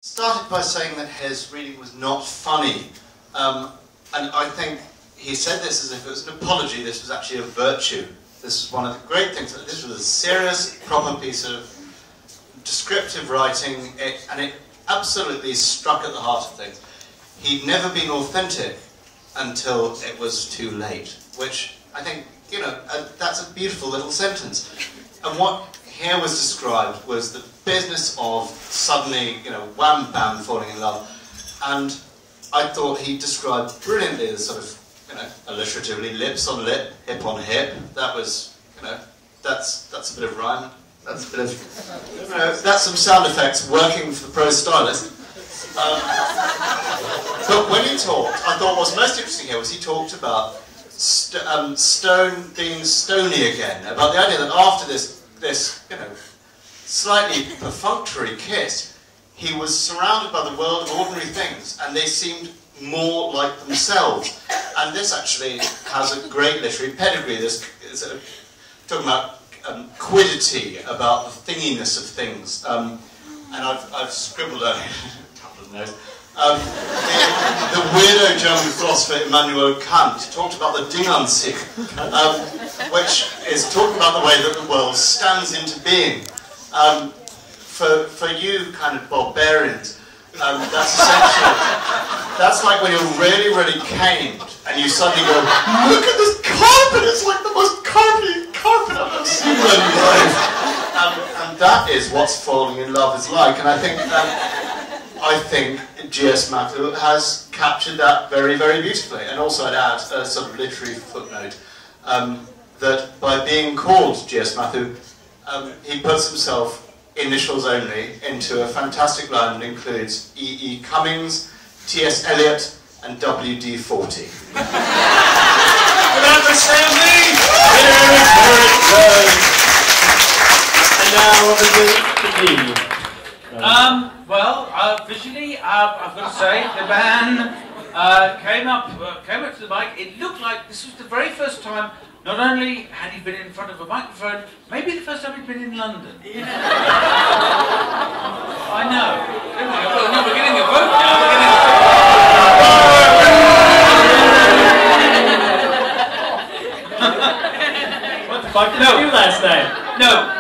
started by saying that his reading was not funny, and I think he said this as if it was an apology. This was actually a virtue. This was one of the great things. This was a serious, proper piece of descriptive writing, and it absolutely struck at the heart of things. He'd never been authentic until it was too late, which I think, you know, that's a beautiful little sentence. And what here was described was the business of suddenly, you know, wham bam falling in love. And I thought he described brilliantly the sort of, you know, alliteratively, lips on lip, hip on hip. That was, you know, that's a bit of rhyme. That's a bit of, you know, that's some sound effects working for the prose stylist. But when he talked, I thought what was most interesting here was he talked about stone being stony again, about the idea that after this you know, slightly perfunctory kiss, he was surrounded by the world of ordinary things, and they seemed more like themselves. And this actually has a great literary pedigree. This is talking about quiddity, about the thinginess of things. And I've scribbled a couple of notes. The weirdo German philosopher Immanuel Kant talked about the Dinganzig, which is talking about the way that the world stands into being. For you kind of barbarians, that's essentially, that's like when you're really, really caned and you suddenly go, look at this carpet, it's like the most carpety carpet I've ever seen in my life. And that is what's falling in love is like, and I think G.S. Mattu has captured that very, very beautifully. And also I'd add a sort of literary footnote, that by being called G.S. Mattu, he puts himself, initials only, into a fantastic line that includes E.E. Cummings, T.S. Eliot, and W.D.40. Without the sounding, here is where it goes. And now what does it continue? Well, visually, I've got to say, the band came up to the mic. It looked like this was the very first time. Not only had he been in front of a microphone, maybe the first time he'd been in London. Yeah. I know. No, we're getting a vote now. We're getting a vote. What the fuck did you do last night? No.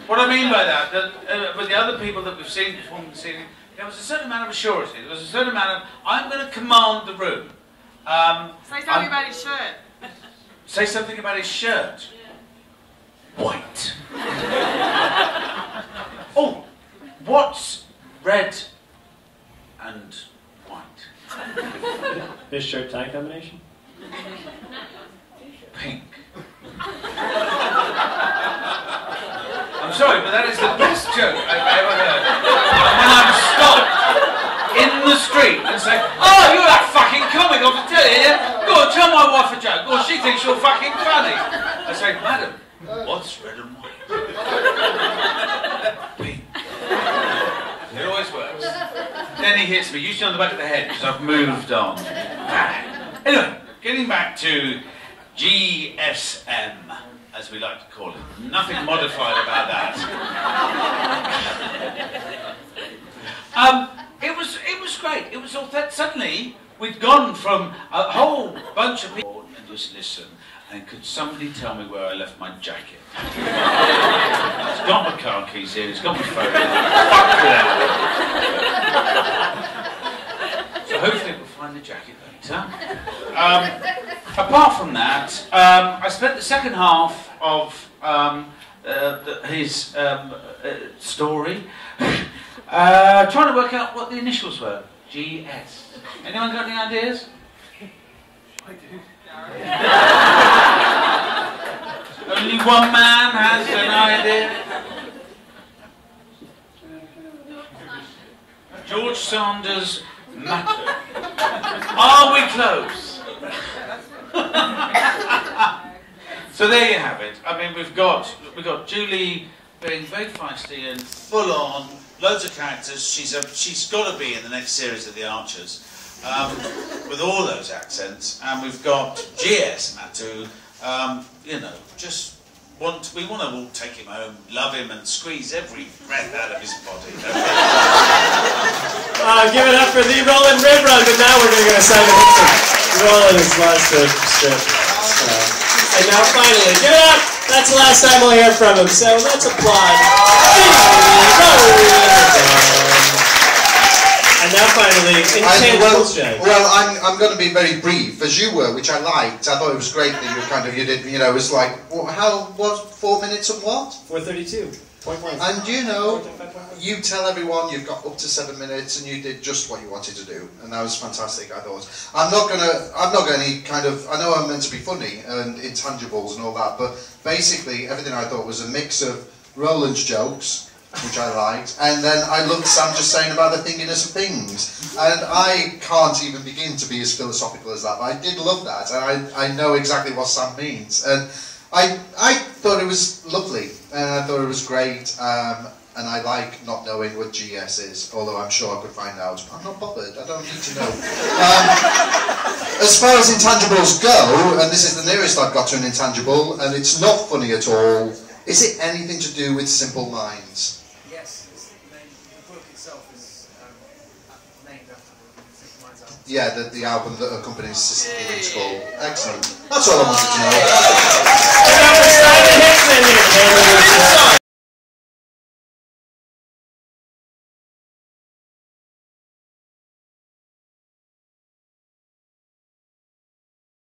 What I mean by that, that with the other people that we've seen perform this evening, there was a certain amount of assurance. There was a certain amount of, I'm going to command the room. Say something about his shirt. Say something about his shirt. White. Oh, what's red and white? This shirt tie combination? Pink. I'm sorry, but that is the best joke I've ever heard. When I'm stopped in the street and say, oh, you're that fucking comic, I'll tell you, yeah? Go on, tell my wife a joke. Well, she thinks you're fucking funny. I say, madam, what's red and white? Pink. It always works. Then he hits me, usually on the back of the head, because I've moved on. Anyway, getting back to GSM, as we like to call it. Nothing modified about that. It was great. It was authentic. Suddenly, we'd gone from a whole bunch of people and just listen. And could somebody tell me where I left my jacket? It's got my car keys here. It's got my phone. Fuck it out. So hopefully we'll find the jacket later. Apart from that, I spent the second half of his story trying to work out what the initials were. GS. Anyone got any ideas? I do. Only one man has an idea. George Sanders Mattu. Are we close? So there you have it. I mean, we've got Julie being very feisty and full on, loads of characters. She's got to be in the next series of The Archers, with all those accents. And we've got GS Mattu. You know, we want to all take him home, love him, and squeeze every breath out of his body. Give it up for the Rowland Rivron, but now we're going to go to Simon Hickson. Rowland has lost a strip. And now finally, give it up! That's the last time we'll hear from him, so let's applaud. And now finally, intangible Jay. Well, I'm going to be very brief, as you were, which I liked. I thought it was great that you did, it was like, what, 4 minutes and what? 4:32.1. And you tell everyone you've got up to 7 minutes, and you did just what you wanted to do, and that was fantastic. I thought. I'm not going to I know I'm meant to be funny and intangibles and all that, but basically everything I thought was a mix of Roland's jokes, which I liked, and then I loved Sam just saying about the thinginess of things, and I can't even begin to be as philosophical as that, but I did love that, and I know exactly what Sam means, and I thought it was lovely, and I thought it was great, and I like not knowing what GS is, although I'm sure I could find out. I'm not bothered, I don't need to know. As far as intangibles go, and this is the nearest I've got to an intangible, and it's not funny at all, is it anything to do with Simple Minds? Yes, the book itself is named after Simple Minds album. Yeah, the album that accompanies Sister Healing's called. Excellent. That's all I wanted to know. Simon Hickson.